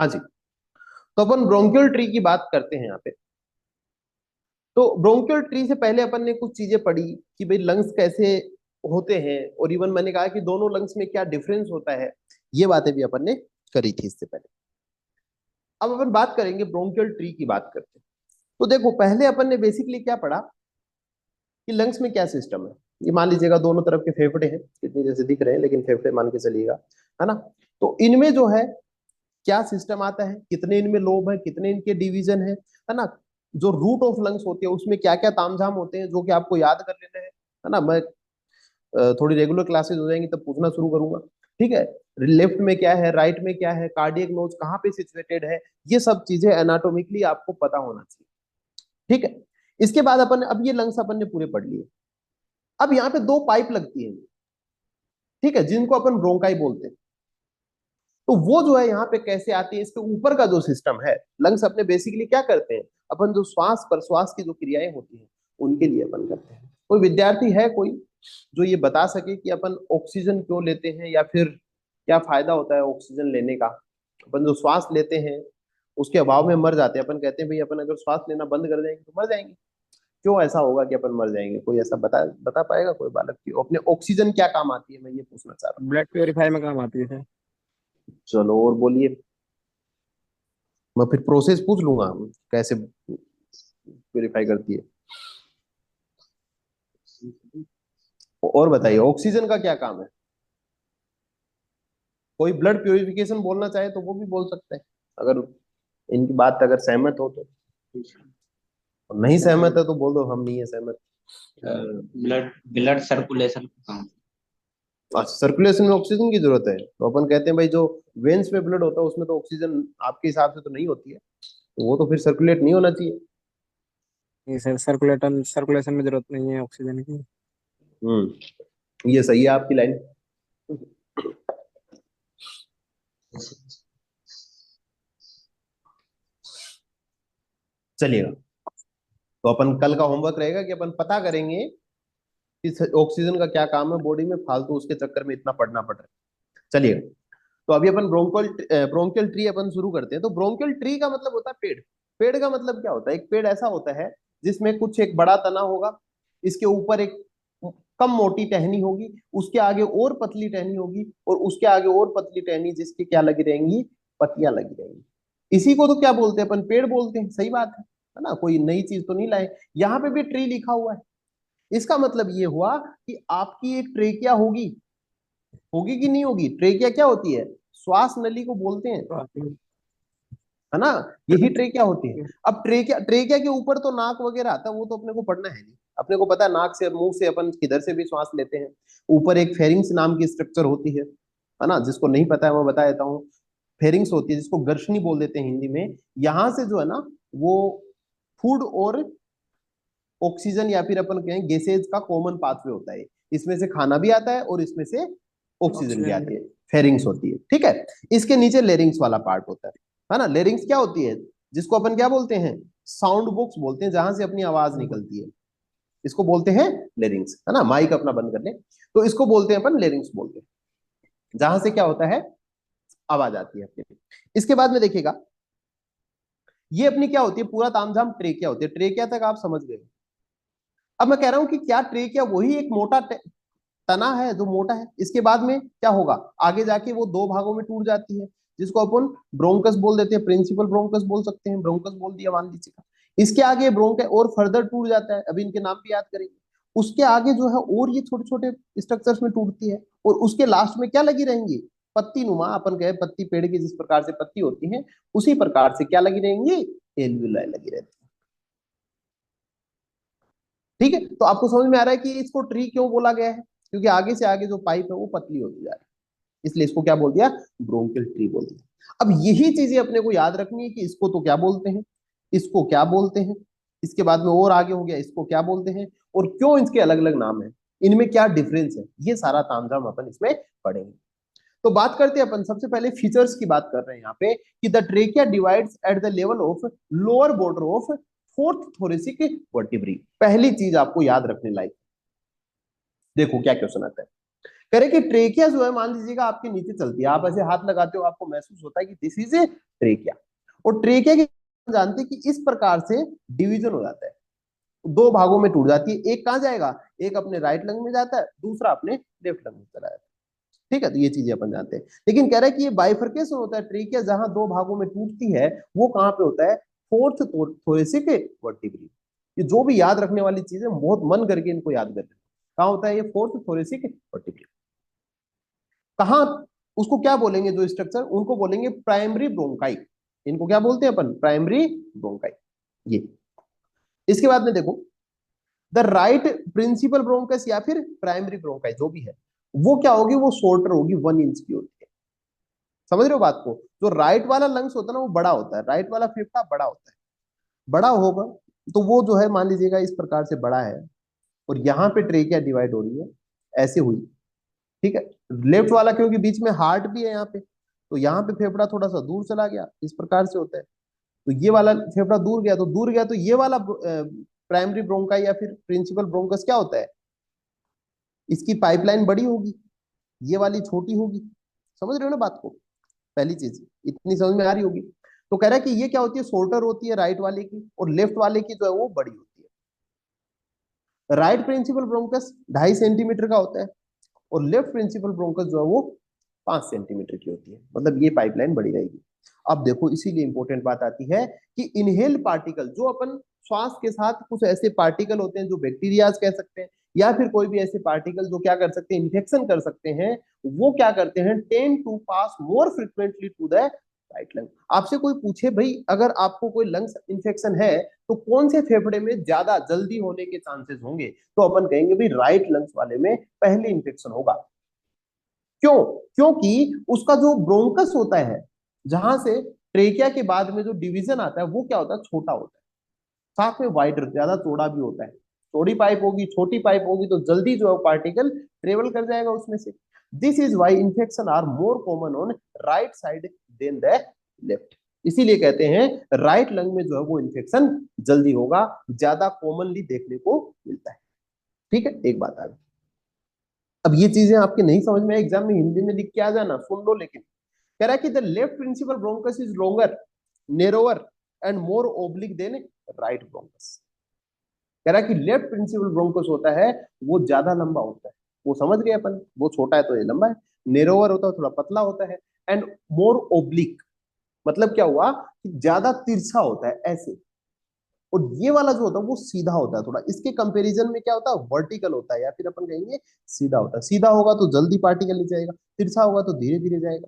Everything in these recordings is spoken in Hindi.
हाँ जी। तो अपन ब्रोंकियल ट्री की बात करते हैं यहाँ पे। तो ब्रोंकियल ट्री से पहले अपन ने कुछ चीजें पढ़ी कि भाई लंग्स कैसे होते हैं, और इवन मैंने कहा कि दोनों लंग्स में क्या डिफरेंस होता है। ये बातें भी अपन ने करी थी इससे पहले। अब अपन बात करेंगे ब्रोंकियल ट्री की बात करते हैं। तो देखो पहले अपन ने बेसिकली क्या पढ़ा कि लंग्स में क्या सिस्टम है। ये मान लीजिएगा दोनों तरफ के फेफड़े हैं, कितने जैसे दिख रहे हैं लेकिन फेफड़े मान के चलिएगा, है ना। तो इनमें जो है क्या सिस्टम आता है, कितने इनमें लोब है, कितने इनके डिवीजन है ना। जो रूट ऑफ लंग्स होती है उसमें क्या क्या तामझाम होते हैं जो कि आपको याद कर लेना है ना। मैं थोड़ी रेगुलर क्लासेस हो जाएंगी तब पूछना शुरू करूंगा, ठीक है। लेफ्ट में क्या है, राइट में क्या है, कार्डियक नोज कहाँ पे सिचुएटेड है, ये सब चीजें एनाटोमिकली आपको पता होना चाहिए, ठीक है। इसके बाद अपन अब ये लंग्स अपन ने पूरे पढ़ लिए। अब यहाँ पे दो पाइप लगती है, ठीक है, जिनको अपन ब्रोंकाई बोलते हैं। तो वो जो है यहाँ पे कैसे आती है, इसके ऊपर का जो सिस्टम है, लंग्स अपने बेसिकली क्या करते हैं, अपन जो श्वास प्रश्वास की जो क्रियाएं होती हैं उनके लिए अपन करते हैं। कोई विद्यार्थी है कोई जो ये बता सके कि अपन ऑक्सीजन क्यों लेते हैं, या फिर क्या फायदा होता है ऑक्सीजन लेने का। अपन जो श्वास लेते हैं उसके अभाव में मर जाते हैं, अपन कहते हैं भाई अपन अगर श्वास लेना बंद कर देंगे तो मर जाएंगे। क्यों ऐसा होगा कि अपन मर जाएंगे, कोई ऐसा बता बता पाएगा कोई बालक की अपने ऑक्सीजन क्या काम आती है, मैं ये पूछना चाह रहा ब्लड प्योरीफाई में काम आती है सर। हूँ। चलो और बोलिए, मैं फिर प्रोसेस पूछ लूंगा कैसे प्योरीफाई करती है। और बताइए ऑक्सीजन का क्या काम है। कोई ब्लड प्योरिफिकेशन बोलना चाहे तो वो भी बोल सकते हैं, अगर इनकी बात अगर सहमत हो तो। और नहीं सहमत है तो बोल दो हम नहीं है सहमत। ब्लड ब्लड सर्कुलेशन का काम। अच्छा, सर्कुलेशन में ऑक्सीजन की जरूरत है तो अपन कहते हैं भाई जो वेन्स में ब्लड होता है उसमें तो ऑक्सीजन आपके हिसाब से तो नहीं होती है, तो वो तो फिर सर्कुलेट नहीं होना चाहिए। नहीं सर, सर्कुलेटन सर्कुलेशन में जरूरत नहीं है ऑक्सीजन की। ये सही है आपकी लाइन। चलिएगा, तो अपन कल का होमवर्क रहेगा कि अपन पता करेंगे कि ऑक्सीजन का क्या काम है बॉडी में, फालतू उसके चक्कर में इतना पढ़ना पड़ रहा है। चलिए, तो अभी अपन ब्रोंकियल ट्री अपन शुरू करते हैं। तो ब्रोंकियल ट्री का मतलब होता है पेड़। पेड़ का मतलब क्या होता है, एक पेड़ ऐसा होता है जिसमें कुछ एक बड़ा तना होगा, इसके ऊपर एक कम मोटी टहनी होगी, उसके आगे और पतली टहनी होगी, और उसके आगे और पतली टहनी, जिसकी क्या लगी रहेंगी, पत्तियां लगी रहेंगी। इसी को तो क्या बोलते हैं अपन, पेड़ बोलते हैं। सही बात है ना, कोई नई चीज तो नहीं लाए। यहाँ पे भी ट्री लिखा हुआ है, इसका मतलब ये हुआ कि आपकी एक ट्रेकिया होगी। होगी कि नहीं होगी, ट्रेकिया क्या होती है, श्वास नली को बोलते हैं, तो आपने- है ना। यही ट्रेकिया होती है। अब ट्रेकिया ट्रेकिया के ऊपर तो नाक वगैरह आता है, वो तो अपने को पढ़ना है नहीं। अपने को पता है नाक से मुंह से अपन किधर से भी श्वास लेते हैं। ऊपर एक फेरिंग्स नाम की स्ट्रक्चर होती है ना। जिसको नहीं पता है मैं बता देता हूँ। फेरिंग्स होती है जिसको गर्शनी बोल देते हैं हिंदी में। यहां से जो है ना वो फूड और ऑक्सीजन या फिर अपन कहें गैसेज का कॉमन पाथवे होता है। इसमें से खाना भी आता है और इसमें से ऑक्सीजन भी ऑक्सीजन आती है। फेरिंग्स होती है, ठीक है। इसके नीचे लेरिंग्स वाला पार्ट होता है ना। लेरिंग्स क्या होती है, जिसको अपन क्या बोलते हैं, साउंड बॉक्स बोलते हैं, जहां से अपनी आवाज निकलती है। इसको बोलते हैं लेरिंग्स, है ना। माइक अपना बंद कर ले, तो इसको बोलते हैं अपन लेरिंग्स बोलते हैं, जहां से क्या होता है, आवाज आती है अपनी। इसके बाद में देखिएगा, ये अपनी क्या होती है, पूरा तामझाम ट्रेकिया होती है। ट्रेकिया तक आप समझ गए। अब मैं कह रहा हूं कि क्या ट्रेकिया वही एक मोटा तना है जो मोटा है, इसके बाद में क्या होगा, आगे जाके वो दो भागों में टूट जाती है, जिसको अपन ब्रोंकस बोल देते हैं, प्रिंसिपल ब्रोंकस बोल सकते हैं, ब्रोंकस बोल दिया मान लीजिए। इसके आगे ब्रोंक और फर्दर टूट जाता है, अभी इनके नाम भी याद करेंगे। उसके आगे जो है और ये छोटे छोटे स्ट्रक्चर्स में टूटती है, और उसके लास्ट में क्या लगी रहेंगी, पत्ती नुमा, अपन कहे पत्ती पेड़ की जिस प्रकार से पत्ती होती है, उसी प्रकार से क्या लगी रहेंगी, एल्वियोलाई लगी रहती है। ठीक है, तो आपको समझ में आ रहा है कि इसको ट्री क्यों बोला गया है, क्योंकि आगे से आगे जो पाइप है वो पतली होती जा रही है, इसलिए इसको क्या बोल दिया, ब्रोंकियल ट्री बोल दिया। अब यही चीजें अपने को याद रखनी है कि इसको तो क्या बोलते हैं, इसको क्या बोलते हैं, इसके बाद में और आगे हो गया इसको क्या बोलते हैं, और क्यों इसके अलग अलग नाम है, इनमें क्या डिफरेंस है, ये सारा तामझाम अपन इसमें पढ़ेंगे। तो बात करते हैं अपन सबसे पहले फीचर्स की बात कर रहे हैं यहाँ पे, कि the trachea divides at the level of lower border of fourth thoracic vertebrae. पहली चीज आपको याद रखने लायक, देखो क्या क्वेश्चन आता है कह रहे कि ट्रेकिया जो है मान लीजिएगा आपके नीचे चलती है, आप ऐसे हाथ लगाते हो आपको महसूस होता है कि दिस इज ए ट्रेकिया। और ट्रेकिया की जानते हैं कि इस प्रकार से डिवीजन हो जाता है, दो भागों में टूट जाती है। एक कहाँ जाएगा, एक अपने राइट लंग में जाता है, दूसरा अपने लेफ्ट लंग में चला जाता है। ठीक है, तो ये चीजें अपन जानते हैं। लेकिन कह रहा है कि ये बाइफरकेशन होता है, ट्रेकिया जहां दो भागों में टूटती है वो कहाँ पे होता है, फोर्थ थोरेसिक वर्टिब्री। ये जो भी याद रखने वाली चीजें बहुत मन करके इनको याद कर, कहाँ होता है ये फोर्थ थोरेसिक वर्टिब्री, कहाँ, उसको क्या बोलेंगे जो स्ट्रक्चर, उनको बोलेंगे प्राइमरी ब्रोंकाई। इनको क्या बोलते हैं अपन, प्राइमरी ब्रोंकाई। ये इसके बाद में देखो, द राइट प्रिंसिपल ब्रोंकस या फिर प्राइमरी ब्रोंकाई जो भी है, वो क्या होगी, वो शॉर्टर होगी, 1 इंच की होती है। समझ रहे हो बात को, जो राइट वाला लंग्स होता है ना वो बड़ा होता है, राइट वाला फेफड़ा बड़ा होता है, बड़ा होगा तो वो जो है मान लीजिएगा इस प्रकार से बड़ा है, और यहाँ पे ट्रेकिया डिवाइड हो रही है, ऐसे हुई। ठीक है, लेफ्ट वाला क्योंकि बीच में हार्ट भी है यहाँ पे, तो यहाँ पे फेफड़ा थोड़ा सा दूर चला गया, इस प्रकार से होता है। तो ये वाला फेफड़ा दूर गया तो ये वाला प्राइमरी ब्रोंकाई या फिर प्रिंसिपल ब्रोंकस क्या होता है, इसकी पाइपलाइन बड़ी होगी, ये वाली छोटी होगी। समझ रहे हो ना बात को, पहली चीज इतनी समझ में आ रही होगी। तो कह रहा है कि ये क्या होती है, शोल्डर होती है राइट वाले की, और लेफ्ट वाले की जो है वो बड़ी होती है। राइट प्रिंसिपल ब्रोंकस 2.5 सेंटीमीटर का होता है, और लेफ्ट प्रिंसिपल ब्रोंकस जो है वो 5 सेंटीमीटर की होती है, मतलब ये पाइपलाइन बड़ी रहेगी। अब देखो इसीलिए इंपॉर्टेंट बात आती है कि इनहेल पार्टिकल, जो अपन श्वास के साथ कुछ ऐसे पार्टिकल होते हैं जो बैक्टीरियाज कह सकते हैं, या फिर कोई भी ऐसे पार्टिकल जो क्या कर सकते हैं, इन्फेक्शन कर सकते हैं, वो क्या करते हैं, tend to pass more frequently to the right lung. आपसे कोई पूछे भाई अगर आपको कोई लंग्स इन्फेक्शन है तो कौन से फेफड़े में ज्यादा जल्दी होने के चांसेस होंगे, तो अपन कहेंगे भाई राइट लंग्स वाले में पहले इन्फेक्शन होगा। क्यों, क्योंकि उसका जो ब्रोंकस होता है, जहां से ट्रेकिया के बाद में जो डिवीजन आता है वो क्या होता है, छोटा होता है, साथ में वाइडर, ज्यादा चौड़ा भी होता है। चौड़ी पाइप होगी, छोटी पाइप होगी तो जल्दी जो है पार्टिकल ट्रेवल कर जाएगा उसमें से। This is why infection are more common on right side than the left. इसीलिए कहते हैं राइट लंग में जो है वो इन्फेक्शन जल्दी होगा, ज्यादा कॉमनली देखने को मिलता है। ठीक है, एक बात आ गई। अब ये चीजें आपके नहीं समझ में एग्जाम में हिंदी में लिख के आ जाना, सुन लो। लेकिन कह रहा है कि the left principal bronchus is longer, narrower and more oblique than right bronchus. कह रहा है कि लेफ्ट प्रिंसिपल ब्रोंकस होता है वो ज्यादा लंबा होता है, वो समझ गए अपन, वो छोटा है तो ये लंबा है। नेरोवर होता है थोड़ा पतला होता है, एंड मोर ओब्लिक मतलब क्या हुआ कि ज्यादा तिरछा होता है ऐसे। और ये वाला जो होता है वो सीधा होता है, थोड़ा इसके कंपैरिजन में क्या होता है, वर्टिकल होता है, या फिर अपन कहेंगे सीधा होता है। सीधा होगा तो जल्दी पार्टिकल नहीं जाएगा, तिरछा होगा तो धीरे धीरे जाएगा।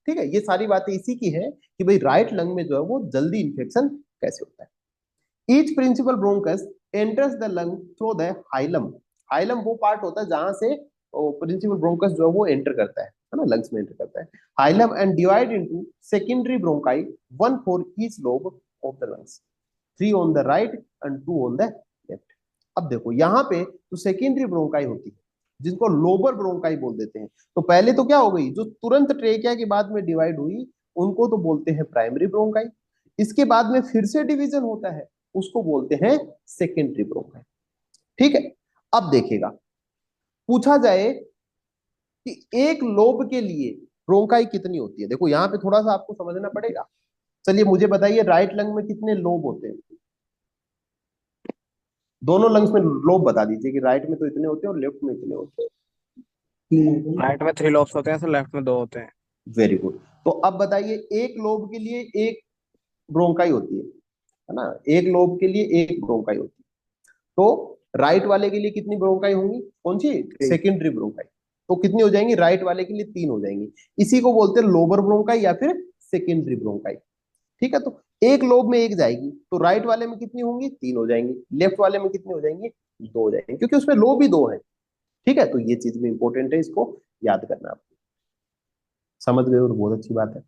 ठीक है, ये सारी बातें इसी की है कि भाई राइट लंग में जो है वो जल्दी इन्फेक्शन कैसे होता है। Each principal bronchus enters the lung through the hilum. Hilum वो पार्ट होता है जहां से प्रिंसिपल ब्रोंकस जो है वो एंटर करता है ना, लंग्स में एंटर करता है। Hilum and divide into secondary bronchi, one for each lobe of the lungs, 3 on the right and 2 on the left. अब देखो यहाँ पे तो सेकेंडरी ब्रोंकाई होती है जिनको लोबर ब्रोंकाई बोल देते हैं। तो पहले तो क्या हो गई, जो तुरंत ट्रेकिया के बाद में डिवाइड हुई उनको तो बोलते हैं प्राइमरी ब्रोंकाई। इसके बाद में फिर से डिवीजन होता है, उसको बोलते हैं सेकेंडरी ब्रोंकाई। ठीक है, अब देखिएगा, पूछा जाए कि एक लोब के लिए ब्रोंकाई कितनी होती है, देखो यहाँ पे थोड़ा सा आपको समझना पड़ेगा। चलिए मुझे बताइए राइट लंग में कितने लोब होते हैं, दोनों लंग्स में लोब बता दीजिए कि राइट में तो इतने होते हैं और लेफ्ट में इतने होते हैं। राइट में 3 लॉब्स होते हैं, सर लेफ्ट में 2 होते हैं। Very good. तो अब बताइए एक लोब के लिए एक ब्रोंकाई होती है ना, एक लोब के लिए एक ब्रोंकाई होती है। तो राइट वाले के लिए कितनी ब्रोंकाई होंगी, कौन सी, 3। Secondary bronchi. तो कितनी हो जाएंगी, राइट वाले के लिए 3 हो जाएंगी। इसी को बोलते हैं लोबर ब्रोंकाई या फिर सेकेंडरी ब्रोंकाई। ठीक है, तो एक लोब में एक जाएगी तो राइट वाले में कितनी होंगी, 3 हो जाएंगी, लेफ्ट वाले में कितनी हो जाएंगी, 2 हो जाएंगी, क्योंकि उसमें लोब भी 2 है। ठीक है, तो ये चीज में इंपॉर्टेंट है, इसको याद करना आपको। समझ गए और बहुत अच्छी बात है।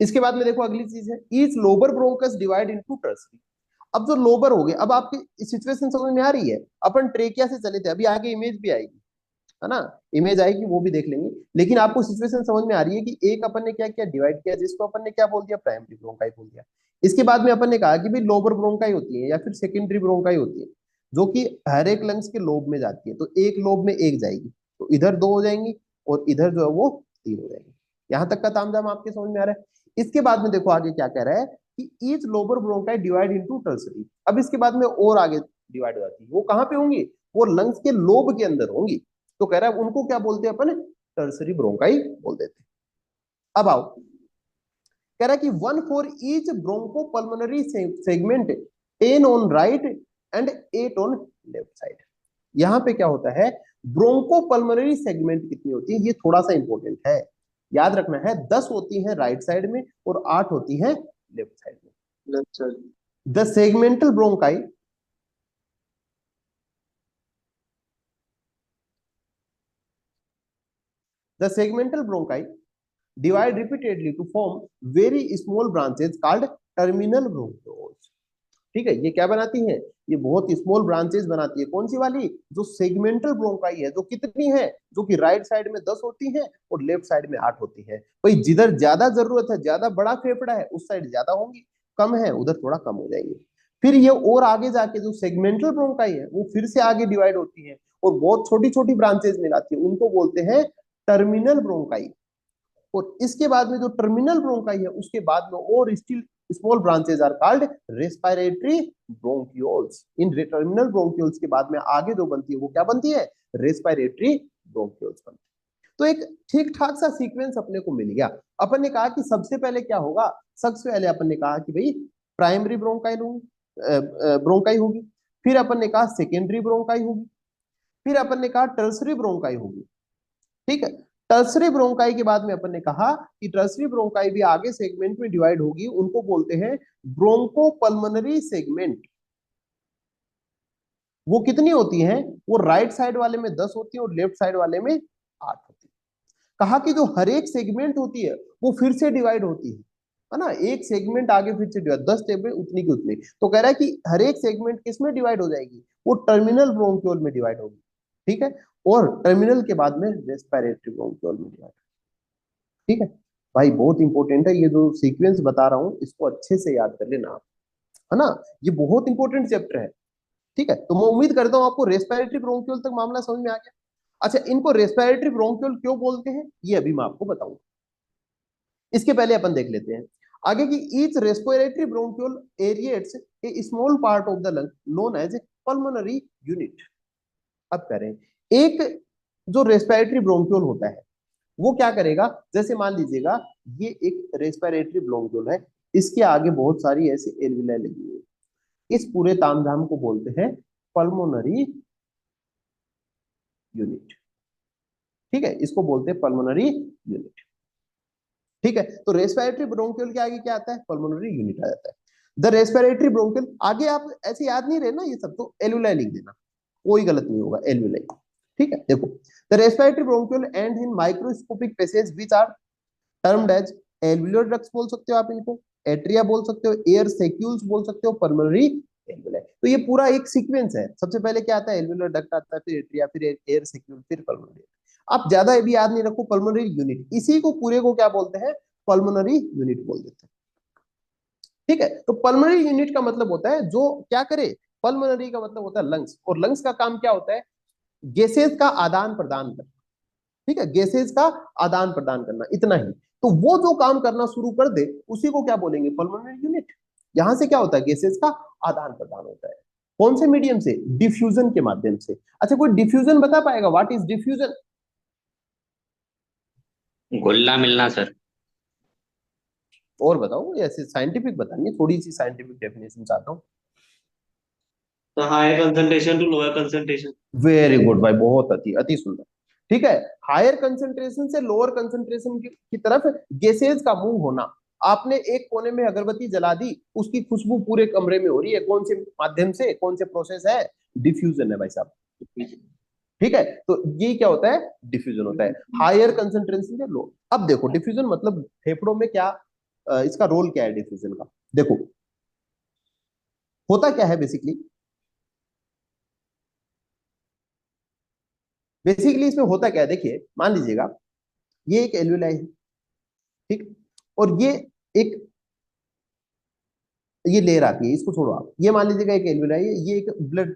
इसके बाद में देखो अगली चीज है, each lobar bronchus divide into tertiary. अब जो लोबर हो गए, अब आपकी सिचुएशन समझ में आ रही है। अपन ट्रेकिया से चले थे, अभी आगे इमेज भी आएगी, है ना, इमेज आएगी वो भी देख लेंगे। लेकिन आपको सिचुएशन समझ में आ रही है कि एक अपन ने क्या क्या डिवाइड किया, जिसको अपन ने क्या बोल दिया, प्राइमरी ब्रोंकाई बोल दिया। इसके बाद में अपन ने कहा कि भाई लोबर ब्रोंकाई होती है या फिर सेकेंडरी ब्रोंकाई होती है, जो कि हर एक लंग्स के लोब में जाती है। तो एक लोब में एक जाएगी तो इधर 2 हो जाएंगी, और इधर जो है वो 3 हो जाएगी। यहां तक का तामझाम आपके समझ में आ रहा है। इसके बाद में देखो आगे क्या कह रहा है कि each lobar bronchi divide into tertiary. अब इसके बाद में और आगे डिवाइड हो जाती है, वो कहां पे होंगी, वो लंग्स के लोब के अंदर होंगी। तो कह रहा है उनको क्या बोलते हैं अपन, टर्सरी ब्रोंकाई बोल देते हैं। अब आओ, कह रहा है कि 1 for each bronchopulmonary segment, 10 on right and 8 on left side. यहां पे क्या होता है, ब्रोंकोपल्मोनरी सेगमेंट कितनी होती है, ये थोड़ा सा इंपॉर्टेंट है, याद रखना है। 10 होती है राइट साइड में और 8 होती है लेफ्ट साइड में। Left side. The segmental bronchi, the segmental bronchi divide repeatedly to form very small branches called terminal bronchioles। ठीक है, ये क्या बनाती है, ये बहुत स्मॉल ब्रांचेस बनाती है। कौन सी वाली, जो सेगमेंटल ब्रोंकाई है, जो कितनी है, जो कि राइट साइड में 10 होती है और लेफ्ट साइड में 8 होती है। भाई जिधर ज्यादा जरूरत है, ज्यादा बड़ा फेफड़ा है, उस साइड ज्यादा होंगी, कम है उधर थोड़ा कम हो जाएंगे। फिर ये और आगे जाके जो सेगमेंटल ब्रोंकाई है वो फिर से आगे डिवाइड होती है और बहुत छोटी छोटी ब्रांचेस मिलाती है, उनको बोलते हैं टर्मिनल ब्रोंकाई। और इसके बाद में जो टर्मिनल ब्रोंकाई है उसके बाद में और still small branches are called respiratory bronchioles. इन टर्मिनल ब्रोंक्यूल्स के बाद में आगे जो बनती है वो क्या बनती है, रेस्पिरेटरी ब्रोंक्यूल्स बनती है। तो एक ठीक ठाक सा सीक्वेंस अपने को मिल गया। अपन ने कहा कि सबसे पहले क्या होगा, सबसे पहले अपन ने कहा कि भाई प्राइमरी ब्रोंकाई ब्रोंकाई होगी, फिर अपन ने कहा सेकेंडरी ब्रोंकाई होगी, फिर अपन ने कहा टर्सरी ब्रोंकाई होगी। ठीक है, टर्सरी ब्रोंकाई के बाद में अपन ने कहा कि टर्सरी ब्रोंकाई भी आगे सेगमेंट में डिवाइड होगी, उनको बोलते हैं ब्रोंकोपल्मोनरी सेगमेंट। वो कितनी होती हैं, वो राइट साइड वाले में 10 होती है और लेफ्ट साइड वाले में 8 होती है। कहा कि जो हर एक सेगमेंट होती है वो फिर से डिवाइड होती है ना, एक सेगमेंट आगे फिर से डिवाइड, 10 टेबल उतनी की उतनी। तो कह रहा है कि हर एक सेगमेंट किस में डिवाइड हो जाएगी, वो टर्मिनल ब्रोंक्यूल में डिवाइड होगी। ठीक है, और टर्मिनल के बाद में रेस्पिरेटरी ब्रोंक्यूल में डिवाइड। ठीक है भाई, बहुत इंपॉर्टेंट है ये जो सीक्वेंस बता रहा हूँ, इसको अच्छे से याद कर लेना आप, है ना, ये बहुत इंपॉर्टेंट चैप्टर है। ठीक है, तो मैं उम्मीद करता हूँ आपको रेस्पिरेटरी ब्रोंक्यूल तक मामला समझ में आ गया। अच्छा, इनको रेस्पिरेटरी ब्रोंक्यूल क्यों बोलते हैं ये अभी मैं आपको बताऊंगा। इसके पहले अपन देख लेते हैं आगे की, each respiratory bronchiole aerates a small part of the lung known as pulmonary unit. अब करें, एक जो रेस्पिरेटरी ब्रोंक्यूल होता है वो क्या करेगा, जैसे मान लीजिएगा ये एक रेस्पिरेटरी ब्रोंक्यूल है, इसके आगे बहुत सारी ऐसी एल्विलाई लगी हुई है, इस पूरे तामझाम को बोलते हैं पल्मोनरी यूनिट। ठीक है, इसको बोलते हैं पल्मोनरी यूनिट। ठीक है, तो रेस्पिरेटरी ब्रोंक्यूल के आगे क्या आता है, पल्मोनरी यूनिट आ जाता है। द रेस्पिरेटरी ब्रोंक्यूल, आगे आप ऐसे याद नहीं रहे ना ये सब, तो एल्विलाई लिख देना, कोई गलत नहीं होगा, एल्विलाई। ठीक है, देखो, the respiratory bronchiole end in microscopic passage which are termed as alveolar ducts बोल सकते हो आप इनको, एट्रिया बोल सकते हो, एयर सेक्यूल्स बोल सकते हो, पल्मोनरी एल्विलाई। तो ये पूरा एक सीक्वेंस है, सबसे पहले क्या आता है, एल्वियोलर डक्ट आता है, फिर एट्रिया, फिर एयर सेक्यूल, फिर पल्मोनरी। आप ज्यादा भी याद नहीं रखो, पल्मोनरी यूनिट, इसी को पूरे को क्या बोलते हैं, पल्मोनरी यूनिट बोल देते हैं। ठीक है, तो पल्मोनरी यूनिट का मतलब होता है जो क्या करे, पल्मोनरी का मतलब होता है लंग्स, और लंग्स का काम क्या होता है, गैसेस का आदान प्रदान करना। ठीक है, गैसेस का आदान प्रदान करना, इतना ही। तो वो जो काम करना शुरू कर दे उसी को क्या बोलेंगे, पल्मोनरी यूनिट। यहां से क्या होता है, गैसेस का आदान प्रदान होता है, कौन से मीडियम से, डिफ्यूजन के माध्यम से। अच्छा, कोई डिफ्यूजन बता पाएगा, व्हाट इज डिफ्यूजन। घुलना मिलना सर। और बताओ, ऐसे साइंटिफिक बतानी है, थोड़ी सी साइंटिफिक डेफिनेशन चाहता हूँ। तो higher concentration to lower concentration. Very good भाई, बहुत अति अति सुंदर। ठीक है, हायर कंसंट्रेशन से लोअर कंसंट्रेशन की तरफ गैसेज का मूव होना। आपने एक कोने में अगरबत्ती जला दी, उसकी खुशबू पूरे कमरे में हो रही है, कौन से माध्यम से, कौन से प्रोसेस है, डिफ्यूजन है भाई साहब। ठीक है, तो ये क्या होता है, डिफ्यूजन होता है, हायर कंसंट्रेशन से लो। अब देखो डिफ्यूजन मतलब फेफड़ों में क्या, इसका रोल क्या है डिफ्यूजन का, देखो होता क्या है बेसिकली। बेसिकली इसमें होता क्या है, देखिए मान लीजिएगा ये एक एल्विलाई है, ठीक, और एक ये लेयर आती है, इसको छोड़ो आप, ये मान लीजिएगा एक एल्विलाई है, ये एक ब्लड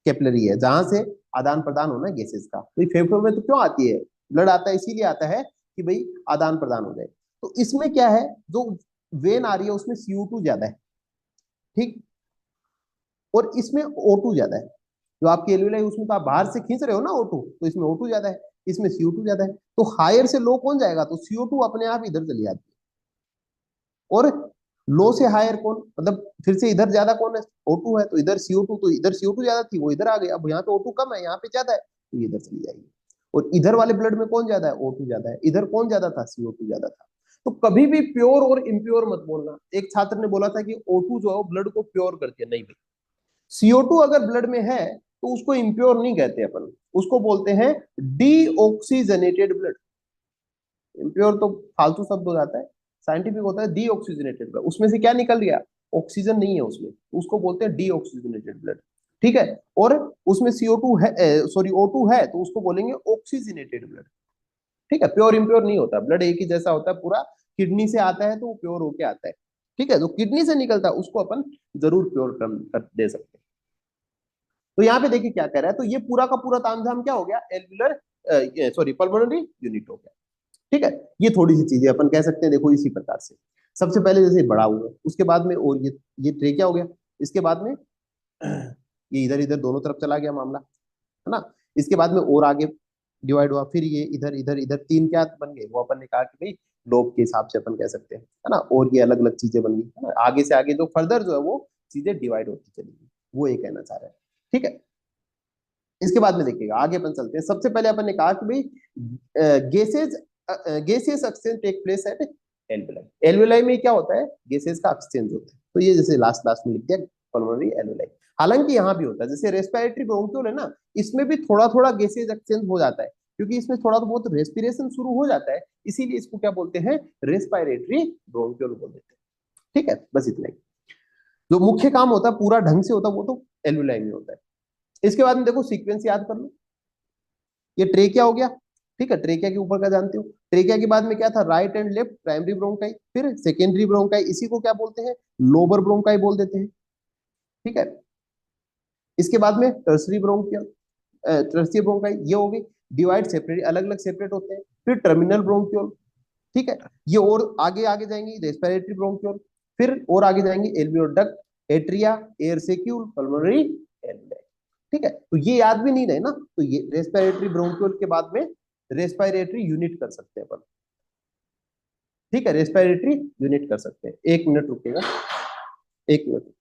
कैपिलरी है जहां से आदान प्रदान होना है गैसेस का। तो ये फेफड़ों में तो क्यों आती है, ब्लड आता है इसीलिए आता है कि भाई आदान प्रदान हो जाए। तो इसमें क्या है, जो वेन आ रही है उसमें CO2 ज्यादा है, ठीक, और इसमें O2 ज्यादा है। जो आपकी एल्विलाई उसमें तो आप बाहर से खींच रहे हो ना O2, तो इसमें O2 ज्यादा है, इसमें CO2 ज्यादा है। तो हायर से लो कौन जाएगा, तो CO2 अपने आप इधर चली जाती है। और लो से हायर कौन, मतलब फिर से इधर ज्यादा कौन है, O2 है, तो इधर CO2, तो इधर CO2 ज्यादा थी वो इधर आ गई। अब यहाँ पे O2 कम है, यहाँ पे ज्यादा है, तो ये इधर चली जाएगी। और इधर वाले ब्लड में कौन ज्यादा है, O2 ज्यादा है। इधर कौन ज्यादा था, CO2 ज्यादा था। तो कभी भी प्योर और इम्प्योर मत बोलना। एक छात्र ने बोला था कि O2 जो है वो ब्लड को प्योर करती है, नहीं भाई। CO2 अगर ब्लड में है तो उसको इम्प्योर नहीं कहते अपन, उसको बोलते हैं डीऑक्सीजनेटेड ब्लड। इम्प्योर तो फालतू शब्द हो जाता है, साइंटिफिक होता है डीऑक्सीजनेटेड ब्लड। उसमें से क्या निकल गया, ऑक्सीजन नहीं है उसमें, उसको बोलते हैं डीऑक्सीजनेटेड ब्लड, ठीक है। और उसमें CO2 है, सॉरी O2 है, तो उसको बोलेंगे ऑक्सीजनेटेड ब्लड, ठीक है। प्योर इम्प्योर नहीं होता, ब्लड एक ही जैसा होता है पूरा। किडनी से आता है तो वो प्योर होके आता है, ठीक है। जो किडनी से निकलता है उसको अपन जरूर प्योर कर दे सकते हैं। तो यहाँ पे देखिए क्या कह रहा है, तो ये पूरा का पूरा तामझाम क्या हो गया, एल्वुलर सॉरी पल्मोनरी यूनिट हो गया, ठीक है। ये थोड़ी सी चीजें अपन कह सकते हैं, देखो इसी प्रकार से। सबसे पहले जैसे बड़ा हुआ, उसके बाद में और ये ट्रेकिया हो गया, इसके बाद में ये इधर इधर दोनों तरफ चला गया मामला, है ना। इसके बाद में और आगे डिवाइड हुआ, फिर ये इधर इधर इधर तीन क्या बन गए, वो अपन ने कहा कि भाई लोब के हिसाब से अपन कह सकते हैं, है ना। और ये अलग अलग चीजें बन गई, है ना। आगे से आगे जो फर्दर जो है वो चीजें डिवाइड होती चली गई, वो ये कहना चाह रहा है, ठीक है। इसके बाद में देखिएगा आगे अपन चलते हैं। सबसे पहले अपन ने कहा कि भाई gases exchange take place at alveoli. Alveoli में क्या होता है, गैसेस का एक्सचेंज होता है। तो ये जैसे लास्ट लास्ट में लिख दिया पल्मोनरी एल्वेलाई। हालांकि यहाँ भी होता है, जैसे रेस्पिरेटरी ब्रोंकियोल है ना, इसमें भी थोड़ा थोड़ा गैसेज एक्सचेंज हो जाता है, क्योंकि इसमें थोड़ा तो बहुत रेस्पिरेशन शुरू हो जाता है, इसीलिए इसको क्या बोलते हैं, रेस्पिरेटरी ब्रोंकियोल बोल देते हैं, ठीक है। बस इतना ही। जो मुख्य काम होता है पूरा ढंग से होता है वो तो एल्वेलाई में होता है। इसके बाद में देखो सीक्वेंस याद कर लो। ये ट्रेकिया हो गया, ठीक है। ट्रेकिया के ऊपर का जानते हो। ट्रेकिया के बाद में क्या था, right and left primary bronchi, फिर सेकेंडरी ब्रोंकाई, इसी को क्या बोलते हैं, लोअर ब्रोंकाई बोल देते हैं, ठीक है। इसके बाद में टर्सरी ब्रोंकियल, टर्सरी ब्रोंकाई ये हो गई। डिवाइड सेपरेट, अलग अलग सेपरेट होते हैं। फिर टर्मिनल ब्रोंकियोल, ठीक है। ये और आगे आगे जाएंगे रेस्पिरेटरी ब्रोंकियोल, फिर और आगे जाएंगे alveolar duct, atria, air saccule, pulmonary alveoli, ठीक है। तो ये याद भी नहीं रहे ना, तो ये रेस्पिरेटरी ब्रोंकियोल के बाद में रेस्पिरेटरी यूनिट कर सकते हैं अपन, ठीक है। रेस्पिरेटरी यूनिट कर सकते हैं। एक मिनट रुकेगा, एक मिनट।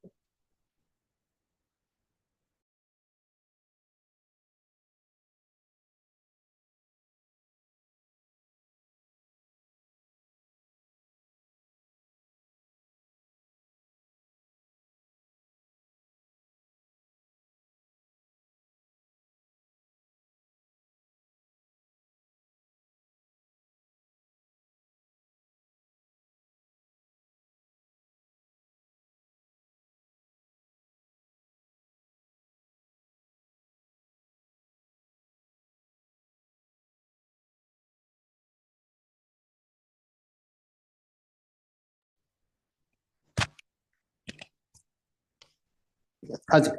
हाँ जी।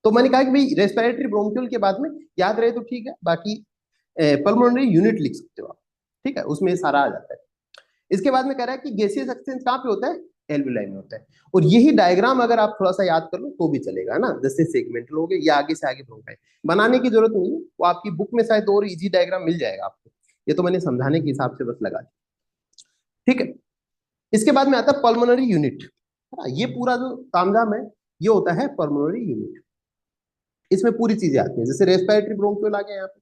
तो मैंने कहा कि भाई रेस्पिरेटरी ब्रोंकियल के बाद में याद रहे तो ठीक है, बाकी पल्मोनरी यूनिट लिख सकते हो आप, ठीक है, उसमें सारा आ जाता है। इसके बाद में कह रहा है कि गैसियस एक्सचेंज कहाँ पे होता है, एल्वियोलाई में होता है। और यही डायग्राम अगर आप थोड़ा सा याद कर लो तो भी चलेगा ना, जैसे सेगमेंटल हो गए या आगे से आगे ब्रोंकाई, बनाने की जरूरत नहीं है, वो आपकी बुक में शायद और इजी डायग्राम मिल जाएगा आपको। ये तो मैंने समझाने के हिसाब से बस लगा दिया, ठीक है। इसके बाद में आता है पल्मोनरी यूनिट, है ना। ये पूरा जो तामझाम है ये होता है पल्मोनरी यूनिट। इसमें पूरी चीजें आती हैं, जैसे रेस्पिरेटरी ब्रोंकियोल आ गया यहाँ पे,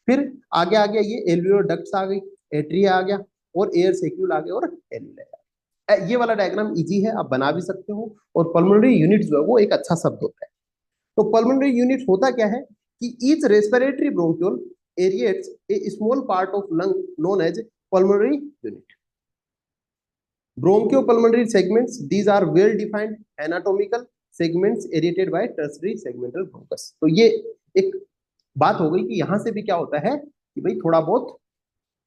फिर आगे आ गया ये एल्वियोलर डक्ट्स आ गई, एट्रिया आ गया, और एयर सेक्यूल आ गया, और एल्वियोलाई। ये वाला डायग्राम इजी है, आप बना भी सकते हो। और पल्मोनरी यूनिट जो है वो एक अच्छा शब्द होता है। तो पल्मोनरी यूनिट होता क्या है कि each respiratory bronchiole aerates a small part of lung known as pulmonary unit. Bronchopulmonary segments, these are well defined anatomical segments aerated by tertiary segmental bronchus। तो ये एक बात हो गई कि यहां से भी क्या होता है कि भाई थोड़ा बहुत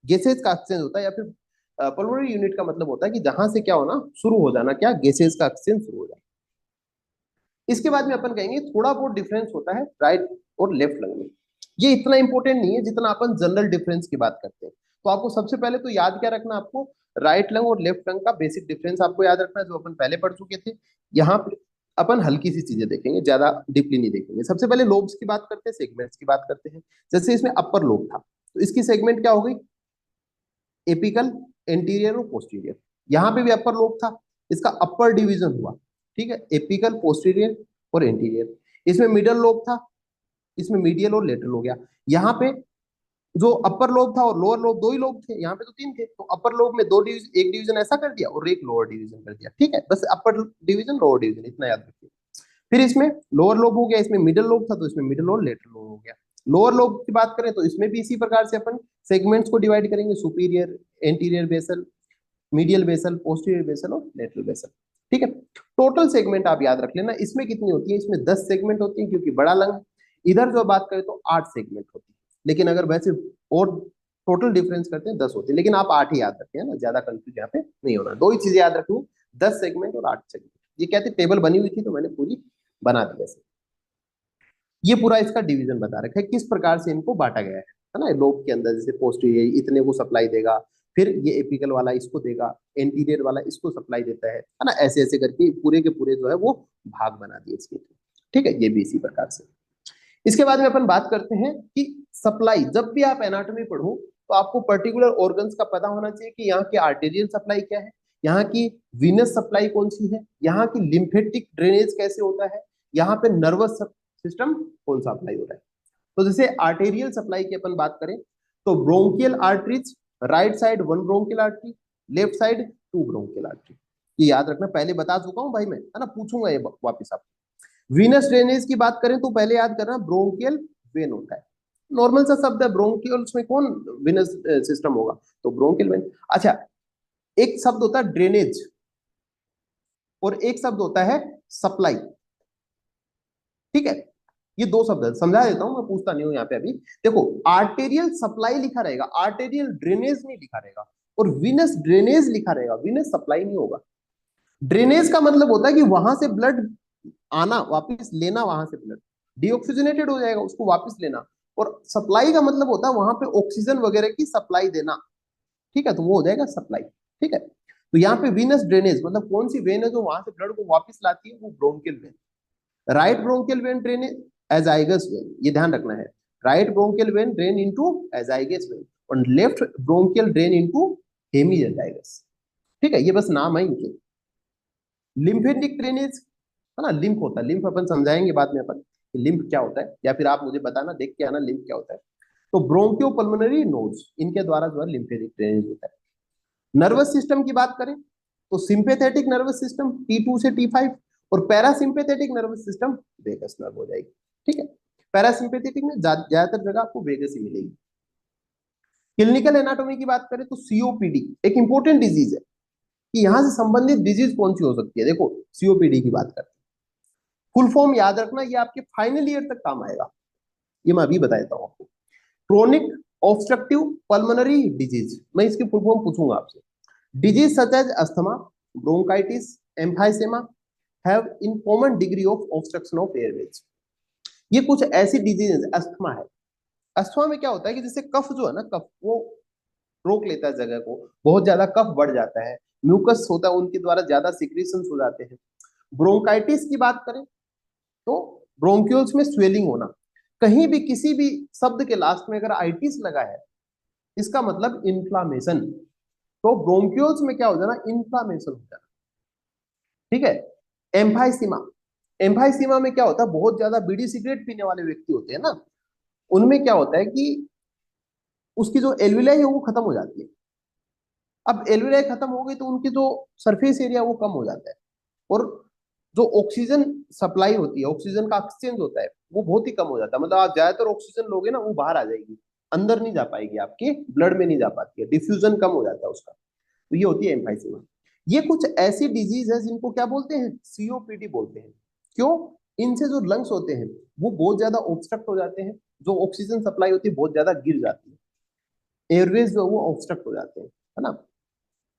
गैसेज का एक्सचेंज होता है, या फिर पल्मोनरी यूनिट का मतलब होता है कि जहां से क्या होना शुरू हो जाना, क्या गैसेज का एक्सचेंज शुरू हो जाना। इसके बाद में अपन कहेंगे थोड़ा बहुत डिफरेंस होता है राइट और लेफ्ट लंग में। ये इतना इंपॉर्टेंट नहीं है जितना अपन जनरल डिफरेंस की बात करते हैं। तो आपको सबसे पहले तो याद क्या रखना, आपको राइट लंग और लेफ्ट लंग का बेसिक डिफरेंस आपको याद रखना है, जो अपन पहले पढ़ चुके थे। यहाँ पे अपन हल्की सी चीजें देखेंगे, ज्यादा डीपली नहीं देखेंगे। सबसे पहले लोब्स की बात करते हैं, सेगमेंट्स की बात करते हैं। जैसे इसमें अपर लोब था, तो इसकी सेगमेंट क्या हो गई, एपिकल, एंटीरियर और पोस्टीरियर। यहाँ पे भी अपर लोब था, इसका अपर डिवीजन हुआ, ठीक है, एपिकल, पोस्टीरियर और एंटीरियर। इसमें मिडल लोब था, इसमें मीडियल और लेटरल हो गया। यहाँ पे जो अपर लोब था और लोअर लोब, दो ही लोब थे, यहाँ पे तो तीन थे, तो अपर लोब में दो डिवीजन, एक डिवीजन ऐसा कर दिया और एक लोअर डिवीजन कर दिया, ठीक है, बस अपर डिवीजन लोअर डिवीजन इतना याद रखिए। फिर इसमें लोअर लोब हो गया, इसमें मिडिल लोब था, तो इसमें मिडिल और लेटरल लोब हो गया। लोअर लोब की बात करें तो इसमें भी इसी प्रकार से अपन सेगमेंट्स को डिवाइड करेंगे, superior, anterior basal, medial basal, posterior basal और लेटरल बेसल, ठीक है। टोटल सेगमेंट आप याद रख लेना, इसमें कितनी होती है, इसमें 10 सेगमेंट होती है, क्योंकि बड़ा लंग है। इधर जो बात करें तो 8 सेगमेंट होती है, लेकिन अगर वैसे और टोटल डिफरेंस करते हैं 10 होती है, लेकिन आप 8 ही याद रखें, है ना, ज्यादा कंफ्यूज यहाँ पे नहीं होना। दो ही चीजें याद रखनी, 10 सेगमेंट और 8 सेगमेंट। ये कहते टेबल बनी हुई थी तो मैंने पूरी बना दी ऐसे। ये पूरा इसका डिवीजन बता रखा है, किस प्रकार से इनको बांटा गया है ना। लोब के अंदर जैसे पोस्टीरियर इतने को सप्लाई देगा, फिर ये एपिकल वाला इसको देगा, एंटीरियर वाला इसको सप्लाई देता है ना, ऐसे ऐसे करके पूरे के पूरे जो है वो भाग बना दिए इसके, ठीक है। ये भी इसी प्रकार से। इसके बाद में अपन बात करते हैं कि सप्लाई, जब भी आप एनाटॉमी पढ़ो तो आपको पर्टिकुलर ऑर्गन्स का पता होना चाहिए कि यहाँ की आर्टेरियल सप्लाई क्या है, यहाँ की वीनस सप्लाई कौन सी है, यहाँ की लिम्फेटिक ड्रेनेज कैसे होता है, यहाँ पे नर्वस सिस्टम कौन सा अप्लाई हो रहा है। तो जैसे आर्टेरियल सप्लाई की अपन बात करें तो bronchial arteries, right side 1 bronchial artery, left side 2 bronchial artery. ये याद रखना, पहले बता चुका हूं भाई मैं, है ना, पूछूंगा ये वापिस आप। वीनस ड्रेनेज की बात करें तो पहले याद करना ब्रोंकियल वेन होता है, नॉर्मल सा शब्द है, ब्रोंकियल्स में कौन विनस सिस्टम होगा, तो ब्रोंकियल वेन। अच्छा, एक शब्द होता है ड्रेनेज और एक शब्द होता है सप्लाई, ठीक है। ये दो शब्द है, समझा देता हूं, मैं पूछता नहीं हूं यहाँ पे अभी। देखो, आर्टेरियल सप्लाई लिखा रहेगा, आर्टेरियल ड्रेनेज नहीं लिखा रहेगा, और विनस ड्रेनेज लिखा रहेगा, विनस सप्लाई नहीं होगा। ड्रेनेज का मतलब होता है कि वहां से ब्लड आना, वापस लेना, वहां से ब्लड डीऑक्सीजनेटेड हो जाएगा, उसको वापस लेना। और सप्लाई का मतलब होता है वहां पे ऑक्सीजन वगैरह की सप्लाई देना, ठीक है, तो वो हो जाएगा सप्लाई, ठीक है। तो यहाँ पे वीनस ड्रेनेज मतलब कौन सी वेन है जो वहां से ब्लड को वापस लाती है, वो bronchial vein. Right bronchial vein drain azygos vein, ये ध्यान रखना है, right bronchial vein drain into azygos vein और left bronchial drain into hemiazygos, ठीक है, ये बस नाम है इनके। लिम्फेटिक ड्रेनेज, है ना, लिम्फ होता है, लिम्फ अपन समझाएंगे बाद में अपन, लिम्फ क्या होता है, या फिर आप मुझे बताना, देख के आना लिम्फ क्या होता है। तो ब्रोंकियोपल्मोनरी नोड्स, इनके द्वारा जो है लिम्फेटिक ड्रेनेज होता है। नर्वस सिस्टम की बात करें तो सिंपैथेटिक नर्वस सिस्टम T2 से T5 और parasympathetic nervous system vagus nerve हो जाएगी, ठीक है। पैरासिम्पैथेटिक में ज्यादातर जगह आपको वेगस ही मिलेगी। क्लिनिकल एनाटॉमी की बात करें तो सीओपीडी एक इंपॉर्टेंट डिजीज है, कि यहां से संबंधित डिजीज कौन सी हो सकती है। देखो, सीओपीडी की बात करते हैं, फुल फॉर्म याद रखना, ये आपके फाइनल ईयर तक काम आएगा, ये मैं अभी बता देता हूं आपको। क्रोनिक ऑब्स्ट्रक्टिव पल्मोनरी डिजीज, मैं इसकी फुल फॉर्म पूछूंगा आपसे। Disease such as asthma, bronchitis, emphysema have in common degree of obstruction of airways. ये कुछ ऐसी डिजीज, अस्थमा है। अस्थमा में क्या होता है कि जैसे कफ जो है ना, कफ वो रोक लेता है जगह को, बहुत ज्यादा कफ बढ़ जाता है, म्यूकस होता है, उनके द्वारा ज्यादा सिक्रीशंस हो जाते हैं। ब्रोंकाइटिस की बात करें तो ब्रोंक्यूल्स में स्वेलिंग होना, कहीं भी किसी भी शब्द के लास्ट में अगर आइटिस लगा है, इसका मतलब इन्फ्लामेशन, तो ब्रोंक्यूल्स में क्या हो जाना, इन्फ्लामेशन हो जाना, ठीक है। एम्फाइसीमा, एम्फाइसीमा में क्या होता है, बहुत ज्यादा बीड़ी सिगरेट पीने वाले व्यक्ति होते हैं ना, उनमें क्या होता है कि उसकी जो एल्विलाई है वो खत्म हो जाती है। अब एल्विलाई खत्म हो गई तो उनकी जो सरफेस एरिया वो कम हो जाता है, और जो ऑक्सीजन सप्लाई होती है, ऑक्सीजन का एक्सचेंज होता है, वो बहुत ही कम हो जाता है। मतलब आप ज्यादातर ऑक्सीजन लोगे ना, वो बाहर आ जाएगी, अंदर नहीं जा पाएगी, आपके ब्लड में नहीं जा पाती है, डिफ्यूजन कम हो जाता है उसका। तो ये होती है एम्फाइसीमा। ये कुछ ऐसी डिजीज है जिनको क्या बोलते हैं, सीओपीडी बोलते हैं। क्यों, इनसे जो लंग्स होते हैं वो बहुत ज्यादा ऑब्स्ट्रक्ट हो जाते हैं, जो ऑक्सीजन सप्लाई होती है बहुत ज्यादा गिर जाती है, एयरवेज जो वो ऑब्स्ट्रक्ट हो जाते हैं, है ना,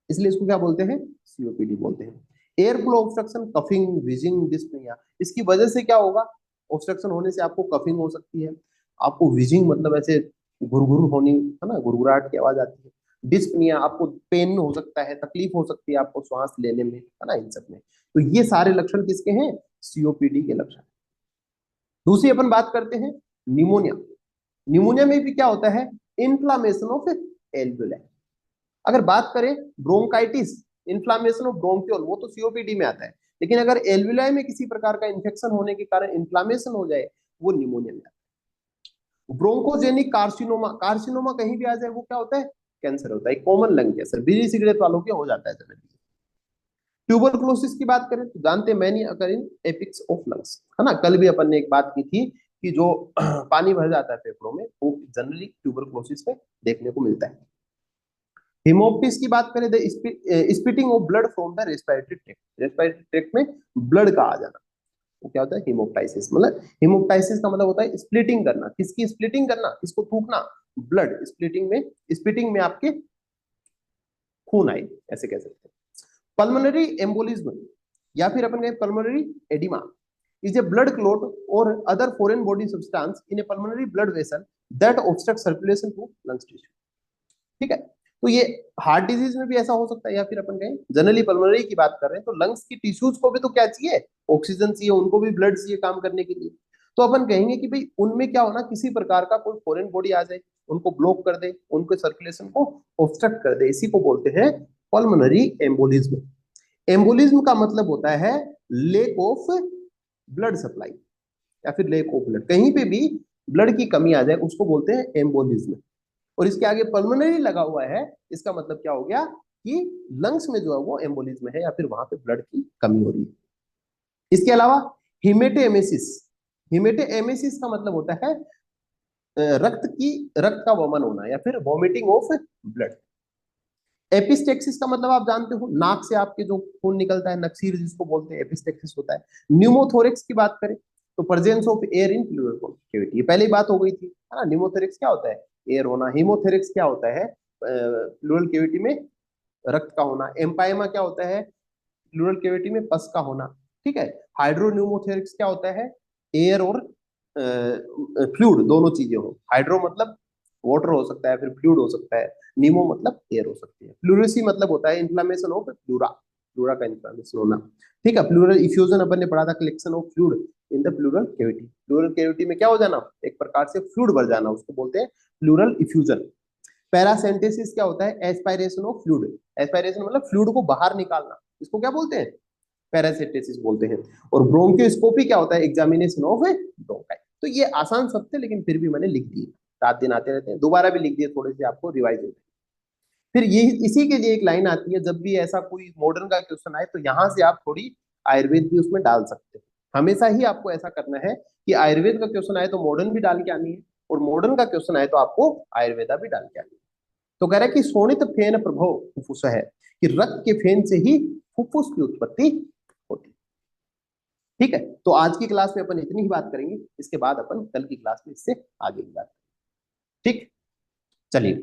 इसलिए इसको क्या बोलते हैं, सीओपीडी बोलते हैं। Air flow obstruction, coughing, wheezing, dyspnoea, इसकी वजह से क्या होगा, ऑब्स्ट्रक्शन होने से आपको कफिंग हो सकती है, आपको विजिंग मतलब ऐसे गुरगुर होनी है ना, गुरगुराहट की आवाज आती है, डिस्पनिया आपको पेन हो सकता है, तकलीफ हो सकती है आपको श्वास लेने में, है ना, इन सब में। तो ये सारे लक्षण किसके हैं? सीओपीडी के लक्षण। दूसरी अपन बात करते हैं निमोनिया। निमोनिया में भी क्या होता है? Inflammation of alveoli. अगर बात करें ब्रोंकाइटिस, इन्फ्लामेशन ऑफ ब्रोंक्यूल, वो तो सीओपीडी में आता है, लेकिन अगर एल्वियोलाई में किसी प्रकार का इंफेक्शन होने के कारण इन्फ्लामेशन हो जाए, वो निमोनिया में आता है। ब्रोंकोजेनिक कार्सिनोमा, कार्सिनोमा कहीं भी आ जाए वो क्या होता है? कैंसर होता है, कॉमन लंग कैंसर, बीड़ी सिगरेट वालों के हो जाता है जनरली। ट्यूबरक्लोसिस की बात करें तो जानते हैं many occur in apex of lungs, है ना, कल भी अपन ने एक बात की थी कि जो पानी भर जाता है फेफड़ों में वो जनरली ट्यूबरक्लोसिस में देखने को मिलता है। हेमोप्टिस की बात करें, the spitting of blood from the respiratory tract, respiratory tract में ब्लड का आ जाना, वो क्या होता है? हेमोप्टाइसिस। मतलब हेमोप्टाइसिस का मतलब होता है स्प्लिटिंग करना। किसकी स्प्लिटिंग करना? किसको थूकना? ब्लड स्प्लिटिंग में, स्प्लिटिंग में आपके खून आए, ऐसे कह सकते हैं। पल्मोनरी एम्बोलिज्म या फिर अपन कहें pulmonary oedema is a blood clot or other foreign body substance in a pulmonary blood vessel that obstructs circulation to lungs tissue। ठीक है, तो ये हार्ट डिजीज में भी ऐसा हो सकता है, या फिर अपन कहें जनरली पल्मोनरी की बात कर रहे हैं तो लंग्स की टिश्यूज को भी तो क्या चाहिए? ऑक्सीजन चाहिए, उनको भी ब्लड चाहिए काम करने के लिए। तो अपन कहेंगे कि भाई उनमें क्या होना, किसी प्रकार का कोई फॉरेन बॉडी आ जाए, उनको ब्लॉक कर दे, उनके सर्कुलेशन को ऑब्स्ट्रक्ट कर दे, इसी को बोलते हैं पल्मोनरी एम्बोलिज्म। एम्बोलिज्म का मतलब होता है लेक ऑफ ब्लड सप्लाई या फिर लेक ऑफ ब्लड, कहीं पे भी ब्लड की कमी आ जाए उसको बोलते हैं एम्बोलिज्म। और इसके आगे पल्मोनरी लगा हुआ है, इसका मतलब क्या हो गया कि लंग्स में जो है वो एम्बोलिज्म है या फिर वहां पे ब्लड की कमी हो रही है। इसके अलावा हिमेटेमेसिस, हिमेटेमेसिस का मतलब होता है रक्त का वमन होना या फिर वॉमिटिंग ऑफ ब्लड। एपिस्टेक्सिस का मतलब आप जानते हो, नाक से आपके जो खून निकलता है, नक्सीर जिसको बोलते हैं, एपिस्टेक्सिस होता है। न्यूमोथोरिक्स की बात करें तो presence of air in pleural cavity, ये पहले ही बात हो गई थी, है ना। न्यूमोथोरिक्स क्या होता है? एयर होना। हीमोथोरिक्स क्या होता है? प्लूरल कैविटी में रक्त का होना। एम्पाइमा क्या होता है? प्लूरल कैविटी में पस का होना। ठीक है। हाइड्रोन्यूमोथोरिक्स क्या होता है? एयर और फ्लूइड दोनों चीजें हो। हाइड्रो मतलब वाटर हो सकता है, फिर फ्लूइड हो सकता है। नीमो मतलब एयर हो सकती है। प्लूरेसी मतलब होता है इन्फ्लामेशन ऑफ प्लूरा, प्लूरा का इन्फ्लामेशन होना। ठीक है। प्लूरल इफ्यूजन अपन ने पढ़ा था, collection of fluid in the pleural cavity. Pleural cavity में क्या हो जाना? एक प्रकार से फ्लूइड भर जाना, उसको बोलते हैं प्लूरल इफ्यूजन। पैरासेंटेसिस क्या होता है? Aspiration of fluid. एस्पायरेशन मतलब फ्लूइड को बाहर निकालना, इसको क्या बोलते हैं? पैरासेंटेसिस बोलते हैं। और ब्रोंकियोस्कोपी क्या होता है? Examination of bronchi. तो ये आसान शब्द थे लेकिन फिर भी मैंने लिख दिए, रात दिन आते रहते हैं, दोबारा भी लिख दिए, थोड़े से आपको रिवाइज होते हैं। फिर ये इसी के लिए एक लाइन आती है, जब भी ऐसा कोई मॉडर्न का क्वेश्चन आए तो यहां से आप थोड़ी आयुर्वेद भी उसमें डाल सकते हैं। हमेशा ही आपको ऐसा करना है कि आयुर्वेद का क्वेश्चन आए तो मॉडर्न भी डाल के आनी है, और मॉडर्न का क्वेश्चन आए तो आपको आयुर्वेदा भी डाल के आनी है। तो कह रहा है कि शोणित फेन प्रभव फुफ्फुस है, कि रक्त के फेन से ही फुफ्फुस की उत्पत्ति होती है। ठीक है, तो आज की क्लास में अपन इतनी ही बात करेंगे, इसके बाद अपन कल की क्लास में इससे आगे की बात। ठीक, चलिए।